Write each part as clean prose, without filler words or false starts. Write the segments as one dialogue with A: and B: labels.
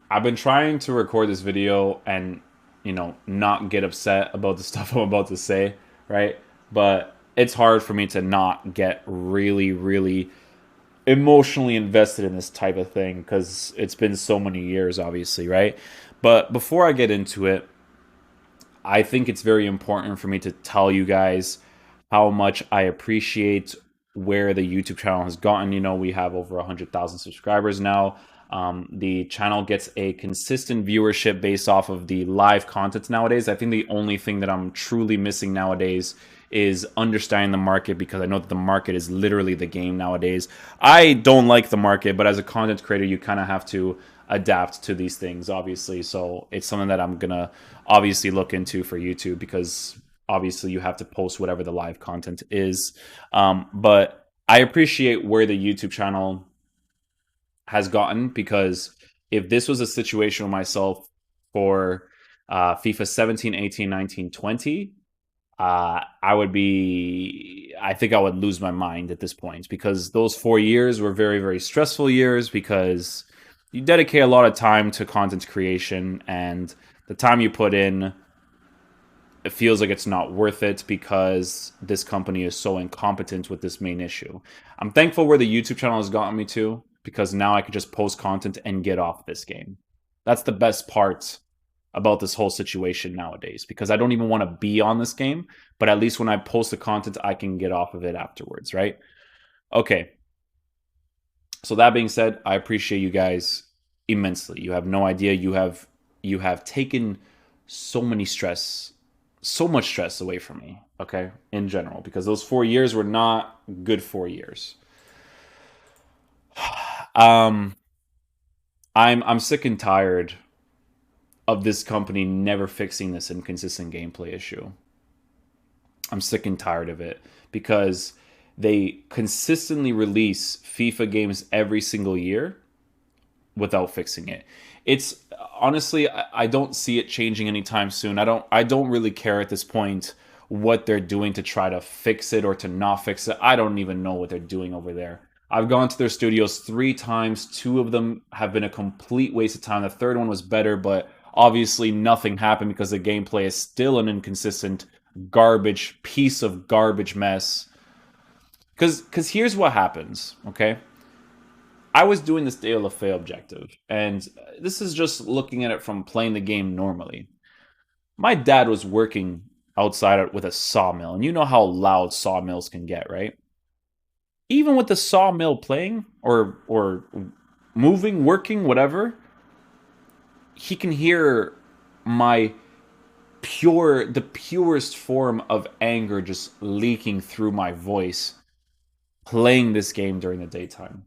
A: I've been trying to record this video and, not get upset about the stuff I'm about to say, right? But it's hard for me to not get really, really emotionally invested in this type of thing because it's been so many years, obviously, right? But before I get into it, I think it's very important for me to tell you guys how much I appreciate where the YouTube channel has gotten. We have over 100,000 subscribers now. The channel gets a consistent viewership based off of the live content nowadays. I think the only thing that I'm truly missing nowadays is understanding the market, because I know that the market is literally the game nowadays. I don't like the market, but as a content creator, you kind of have to adapt to these things, obviously. So it's something that I'm gonna obviously look into for YouTube, because obviously you have to post whatever the live content is. But I appreciate where the YouTube channel has gotten, because if this was a situation with myself for FIFA 17, 18, 19, 20, I think I would lose my mind at this point, because those 4 years were very, very stressful years, because you dedicate a lot of time to content creation, and the time you put in, it feels like it's not worth it because this company is so incompetent with this main issue. I'm thankful where the YouTube channel has gotten me to, because now I can just post content and get off this game. That's the best part about this whole situation nowadays, because I don't even want to be on this game, but at least when I post the content, I can get off of it afterwards, right? Okay. So that being said, I appreciate you guys immensely. You have no idea. You have taken so many stress, so much stress away from me, okay, in general, because those 4 years were not good 4 years. Um, I'm sick and tired of this company never fixing this inconsistent gameplay issue. I'm sick and tired of it, because they consistently release FIFA games every single year without fixing it. It's honestly, I don't see it changing anytime soon. I don't really care at this point what they're doing to try to fix it or to not fix it. I don't even know what they're doing over there. I've gone to their studios 3 times. Two of them have been a complete waste of time. The third one was better, but obviously nothing happened because the gameplay is still an inconsistent garbage piece of garbage mess. Because here's what happens, okay? I was doing this De La Fé objective, and this is just looking at it from playing the game normally. My dad was working outside with a sawmill, and you know how loud sawmills can get, right? Even with the sawmill playing or moving, working, whatever, he can hear my the purest form of anger just leaking through my voice playing this game during the daytime.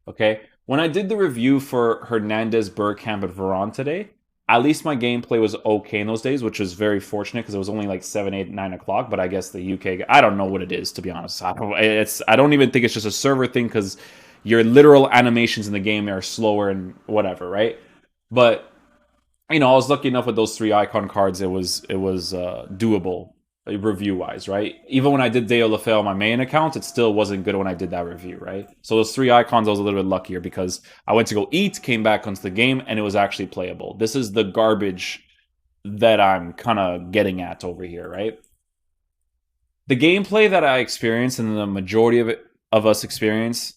A: Okay? When I did the review for Hernandez, Bergkamp, and Veron today, at least my gameplay was okay in those days, which was very fortunate because it was only like 7, 8, 9 o'clock. But I guess the UK, I don't know what it is, to be honest. I don't even think it's just a server thing, because your literal animations in the game are slower and whatever, right? But I was lucky enough with those 3 icon cards. It was doable review wise, right? Even when I did Deo LaFell on my main account, it still wasn't good when I did that review, right? So those 3 icons, I was a little bit luckier because I went to go eat, came back onto the game, and it was actually playable. This is the garbage that I'm kind of getting at over here, right? The gameplay that I experienced, and the majority of us experience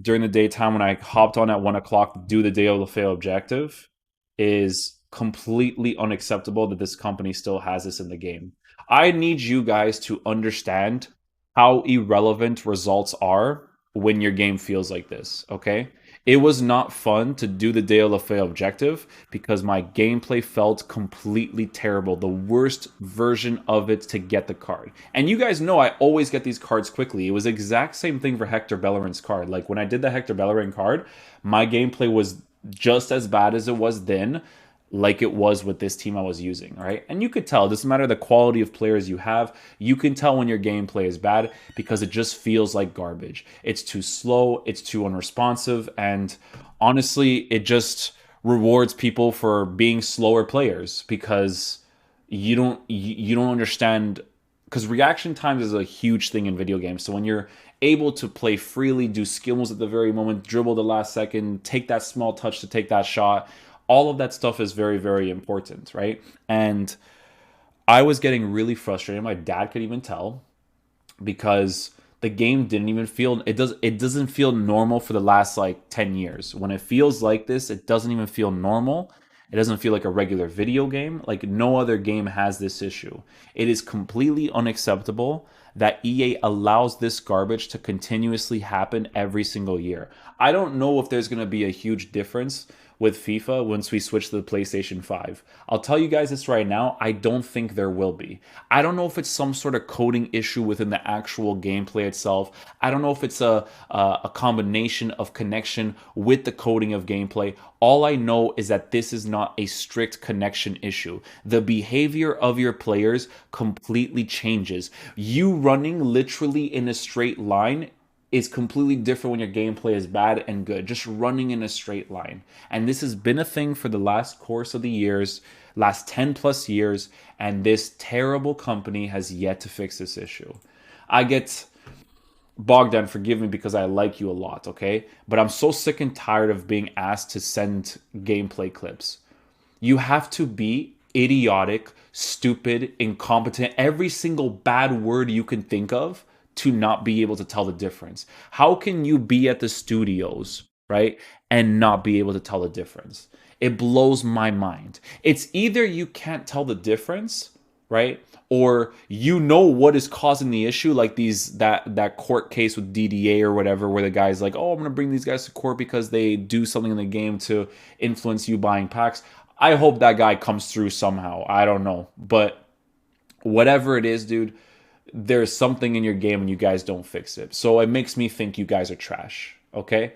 A: during the daytime when I hopped on at 1 o'clock to do the Deo LaFell objective, is completely unacceptable that this company still has this in the game. I need you guys to understand how irrelevant results are when your game feels like this, okay? It was not fun to do the De La Fé objective because my gameplay felt completely terrible. The worst version of it to get the card. And you guys know I always get these cards quickly. It was the exact same thing for Hector Bellerin's card. Like when I did the Hector Bellerin card, my gameplay was just as bad as it was then, like it was with this team I was using, right? And you could tell, it doesn't matter the quality of players you have, you can tell when your gameplay is bad because it just feels like garbage. It's too slow, it's too unresponsive, and honestly, it just rewards people for being slower players because you don't understand, because reaction times is a huge thing in video games. So when you're able to play freely, do skill moves at the very moment, dribble the last second, take that small touch to take that shot, All of that stuff is very, very important, right? And I was getting really frustrated. My dad could even tell because the game didn't even feel it doesn't feel normal for the last like 10 years. When it feels like this, it doesn't even feel normal. It doesn't feel like a regular video game. Like no other game has this issue. It is completely unacceptable that EA allows this garbage to continuously happen every single year. I don't know if there's going to be a huge difference with FIFA once we switch to the PlayStation 5. I'll tell you guys this right now, I don't think there will be. I don't know if it's some sort of coding issue within the actual gameplay itself. I don't know if it's a combination of connection with the coding of gameplay. All I know is that this is not a strict connection issue. The behavior of your players completely changes. You running literally in a straight line is completely different when your gameplay is bad and good. Just running in a straight line. And this has been a thing for the last course of the years, last 10 plus years, and this terrible company has yet to fix this issue. I get Bogdan, forgive me because I like you a lot, okay? But I'm so sick and tired of being asked to send gameplay clips. You have to be idiotic, stupid, incompetent, every single bad word you can think of to not be able to tell the difference. How can you be at the studios, right, and not be able to tell the difference? It blows my mind. It's either you can't tell the difference, right? Or you know what is causing the issue, like that court case with DDA or whatever, where the guy's like, "Oh, I'm gonna bring these guys to court because they do something in the game to influence you buying packs." I hope that guy comes through somehow. I don't know, but whatever it is, dude, there's something in your game and you guys don't fix it. So it makes me think you guys are trash. Okay.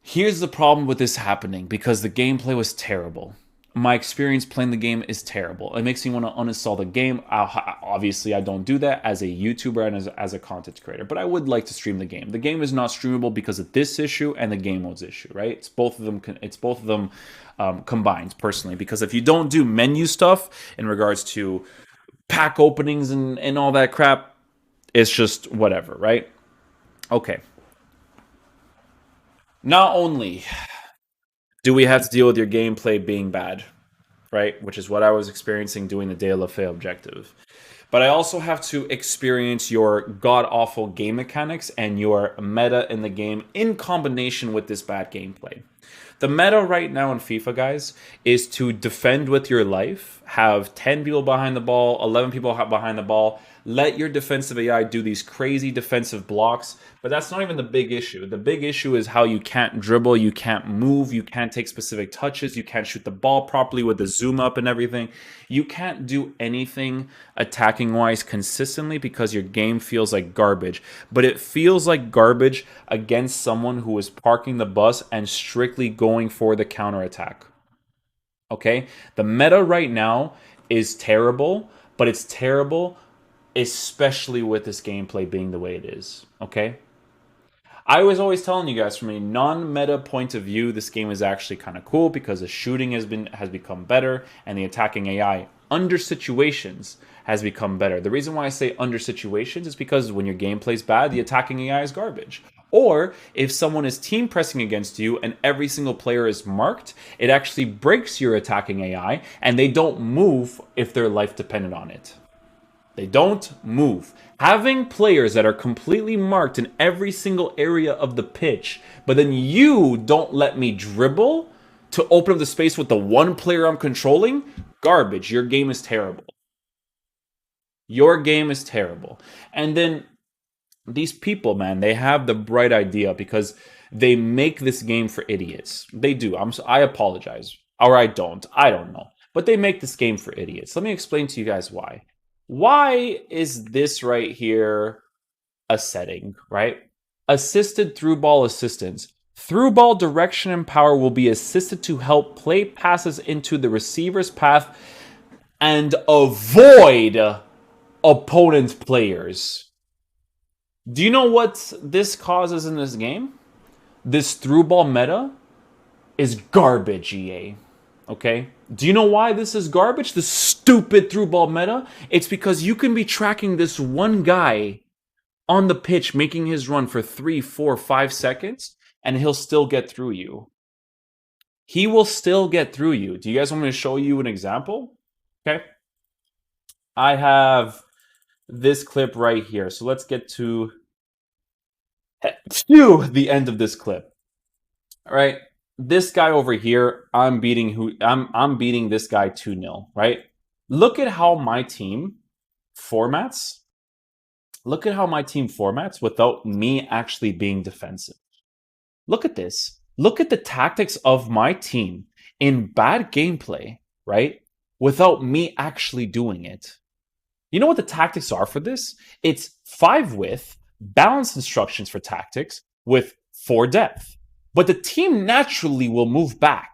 A: Here's the problem with this happening because the gameplay was terrible. My experience playing the game is terrible. It makes me want to uninstall the game. Obviously, I don't do that as a YouTuber and as a content creator, but I would like to stream the game. The game is not streamable because of this issue and the game modes issue, right? It's both of them. It's both of them combined, personally. Because if you don't do menu stuff in regards to pack openings and all that crap, it's just whatever, right? Okay. Not only do we have to deal with your gameplay being bad, right? Which is what I was experiencing doing the De La Fé objective. But I also have to experience your god awful game mechanics and your meta in the game in combination with this bad gameplay. The meta right now in FIFA, guys, is to defend with your life, have 10 people behind the ball, 11 people behind the ball, let your defensive AI do these crazy defensive blocks. But that's not even the big issue. The big issue is how you can't dribble, you can't move, you can't take specific touches, you can't shoot the ball properly with the zoom up and everything. You can't do anything attacking wise consistently because your game feels like garbage. But it feels like garbage against someone who is parking the bus and strictly going for the counterattack. Okay? The meta right now is terrible, but it's terrible especially with this gameplay being the way it is. Okay? I was always telling you guys from a non-meta point of view, this game is actually kind of cool because the shooting has become better and the attacking AI under situations has become better. The reason why I say under situations is because when your gameplay's bad, the attacking AI is garbage. Or if someone is team pressing against you and every single player is marked, it actually breaks your attacking AI and they don't move if their life depended on it. They don't move. Having players that are completely marked in every single area of the pitch, but then you don't let me dribble to open up the space with the one player I'm controlling, garbage. Your game is terrible. Your game is terrible. And then these people, man, they have the bright idea because they make this game for idiots. They do. I apologize. Or I don't. I don't know. But they make this game for idiots. Let me explain to you guys why. Why is this right here a setting, right? Assisted through ball assistance. Through ball direction and power will be assisted to help play passes into the receiver's path and avoid opponent players. Do you know what this causes in this game? This through ball meta is garbage, EA. Okay? Do you know why this is garbage? The stupid through ball meta? It's because you can be tracking this one guy on the pitch making his run for 3, 4, 5 seconds, and he'll still get through you. he will still get through you. Do you guys want me to show you an example? Okay. I have this clip right here. So let's get to the end of this clip. All right. This guy over here, I'm beating this guy 2-0, right? Look at how my team formats. Look at how my team formats without me actually being defensive. Look at this. Look at the tactics of my team in bad gameplay, right? Without me actually doing it. You know what the tactics are for this? It's 5 width, balanced instructions for tactics with 4 depth. But the team naturally will move back.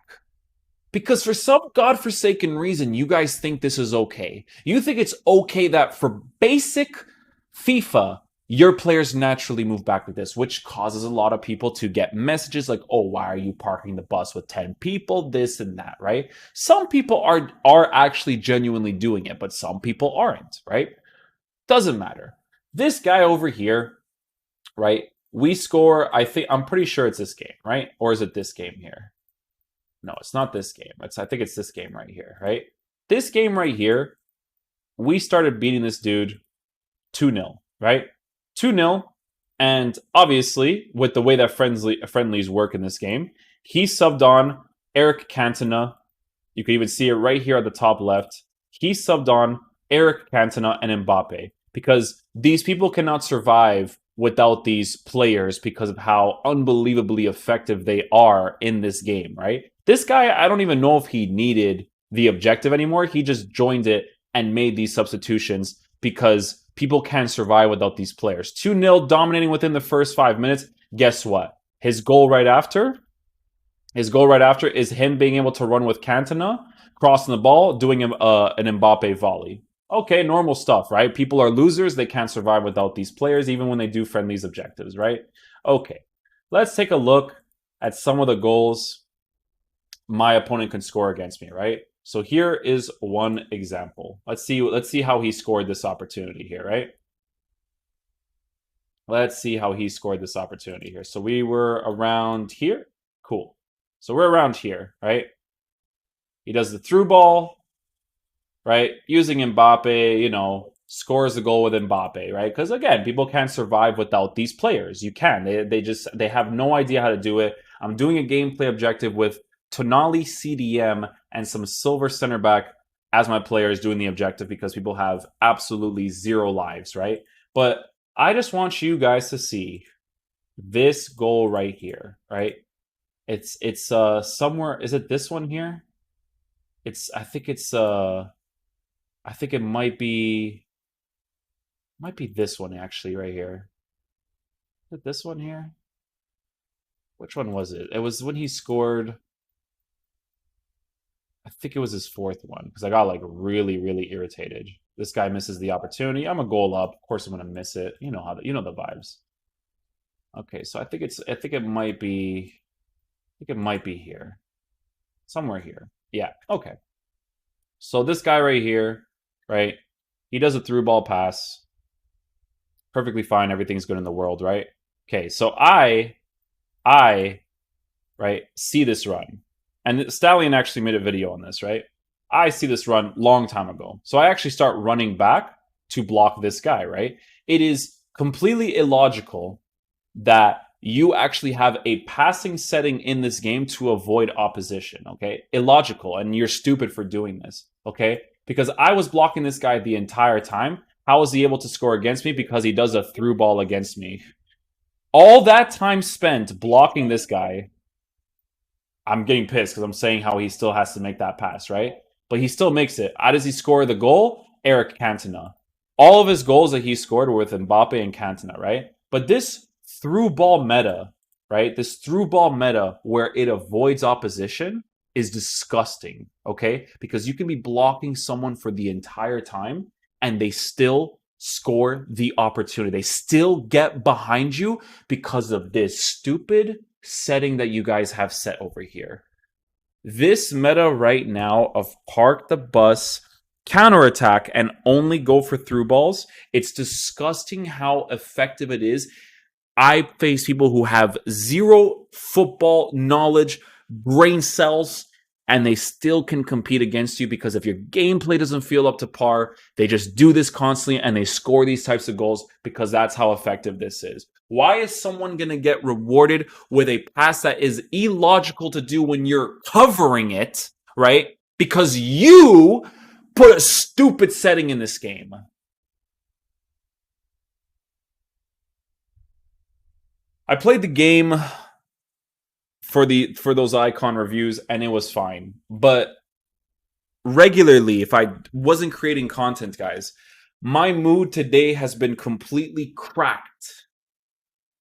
A: Because for some godforsaken reason, you guys think this is okay. You think it's okay that for basic FIFA, your players naturally move back with this, which causes a lot of people to get messages like, oh, why are you parking the bus with 10 people? This and that, right? Some people are actually genuinely doing it, but some people aren't, right? Doesn't matter. This guy over here, right? We score, I'm pretty sure it's this game, right? Or is it this game here? No, it's not this game. I think it's this game right here, right? This game right here, we started beating this dude 2-0, right? 2-0. And obviously, with the way that friendlies work in this game, he subbed on Eric Cantona. You can even see it right here at the top left. He subbed on Eric Cantona and Mbappe because these people cannot survive without these players because of how unbelievably effective they are in this game, right? This guy, I don't even know if he needed the objective anymore. He just joined it and made these substitutions because people can't survive without these players. 2-0 dominating within the first 5 minutes. Guess what? His goal right after is him being able to run with Cantona, crossing the ball, doing an Mbappe volley. Okay, normal stuff, right? People are losers. They can't survive without these players, even when they do friendlies objectives, right? Okay, let's take a look at some of the goals my opponent can score against me, right? So here is one example. Let's see how he scored this opportunity here, right? Let's see how he scored this opportunity here. So we were around here. Cool. So we're around here, right? He does the through ball, right? Using Mbappe, scores the goal with Mbappe, right? Because again, people can't survive without these players. You can. They have no idea how to do it. I'm doing a gameplay objective with Tonali CDM and some silver center back as my players doing the objective because people have absolutely 0 lives, right? But I just want you guys to see this goal right here, right? It's somewhere. Is it this one here? I think it might be this one actually right here. Is it this one here? Which one was it? It was when he scored. I think it was his 4th one because I got like really, really irritated. This guy misses the opportunity. I'm a goal up. Of course, I'm gonna miss it. You know the vibes. Okay, so I think it might be here, somewhere here. Yeah. Okay. So this guy right here, right? He does a through ball pass. Perfectly fine. Everything's good in the world, right? Okay. So I, right, see this run. And Stallion actually made a video on this, right? I see this run long time ago. So I actually start running back to block this guy, right? It is completely illogical that you actually have a passing setting in this game to avoid opposition, okay? Illogical, and you're stupid for doing this, okay? Because I was blocking this guy the entire time. How was he able to score against me? Because he does a through ball against me. All that time spent blocking this guy, I'm getting pissed because I'm saying how he still has to make that pass, right? But he still makes it. How does he score the goal? Eric Cantona. All of his goals that he scored were with Mbappe and Cantona, right? But this through ball meta, right? This through ball meta where it avoids opposition is disgusting, okay? Because you can be blocking someone for the entire time and they still score the opportunity. They still get behind you because of this stupid setting that you guys have set over here. This meta right now of park the bus, counterattack, and only go for through balls, it's disgusting how effective it is. I face people who have 0 football knowledge, brain cells, and they still can compete against you because if your gameplay doesn't feel up to par, they just do this constantly and they score these types of goals because that's how effective this is. Why is someone going to get rewarded with a pass that is illogical to do when you're covering it, right? Because you put a stupid setting in this game. I played the game for those icon reviews and it was fine. But regularly, if I wasn't creating content, guys, my mood today has been completely cracked.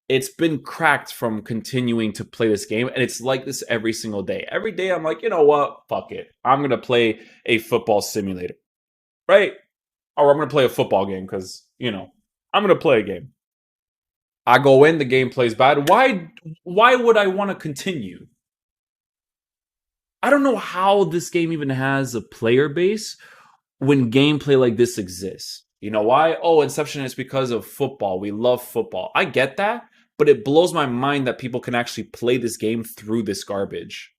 A: It's been cracked from continuing to play this game, and it's like this every single day. Every day, I'm like, you know what? Fuck it. I'm gonna play a football simulator, right? Or I'm gonna play a football game because I'm gonna play a game. I go in, the game plays bad. Why would I want to continue? I don't know how this game even has a player base when gameplay like this exists. You know why? Oh, Inception is because of football. We love football. I get that, but it blows my mind that people can actually play this game through this garbage.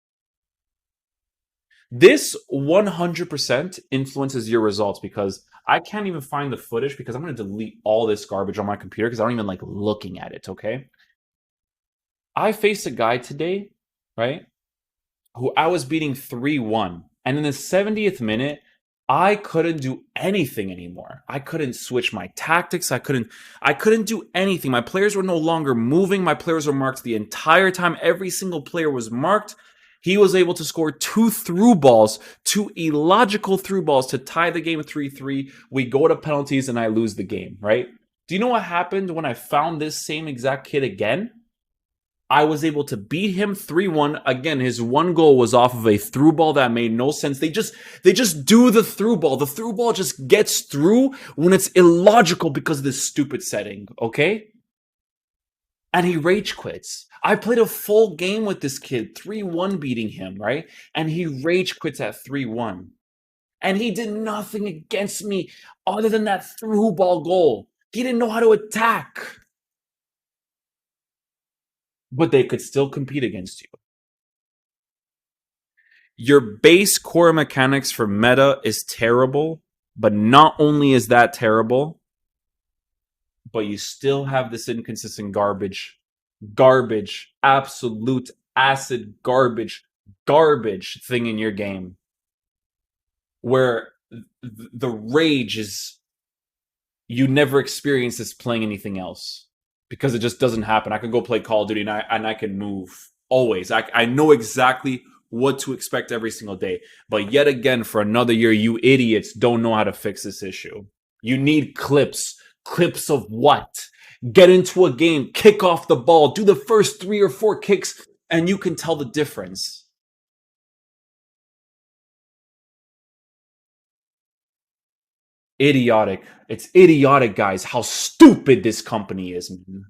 A: This 100% influences your results because I can't even find the footage because I'm going to delete all this garbage on my computer because I don't even like looking at it, okay? I faced a guy today, right, who I was beating 3-1. And in the 70th minute, I couldn't do anything anymore. I couldn't switch my tactics. I couldn't do anything. My players were no longer moving. My players were marked the entire time. Every single player was marked. He was able to score two through balls, two illogical through balls to tie the game 3-3. We go to penalties and I lose the game, right? Do you know what happened when I found this same exact kid again? I was able to beat him 3-1. Again, his one goal was off of a through ball that made no sense. They just do the through ball. The through ball just gets through when it's illogical because of this stupid setting, okay? And he rage quits. I played a full game with this kid, 3-1 beating him, right? And he rage quits at 3-1. And he did nothing against me other than that through ball goal. He didn't know how to attack. But they could still compete against you. Your base core mechanics for meta is terrible, but not only is that terrible, but you still have this inconsistent garbage, absolute acid garbage thing in your game where the rage is you never experience this playing anything else because it just doesn't happen. I can go play Call of Duty and I can move always. I know exactly what to expect every single day. But yet again, for another year, you idiots don't know how to fix this issue. You need clips. Clips of what? Get into a game, kick off the ball, do the first 3 or 4 kicks, and you can tell the difference. Idiotic. It's idiotic, guys, how stupid this company is, man.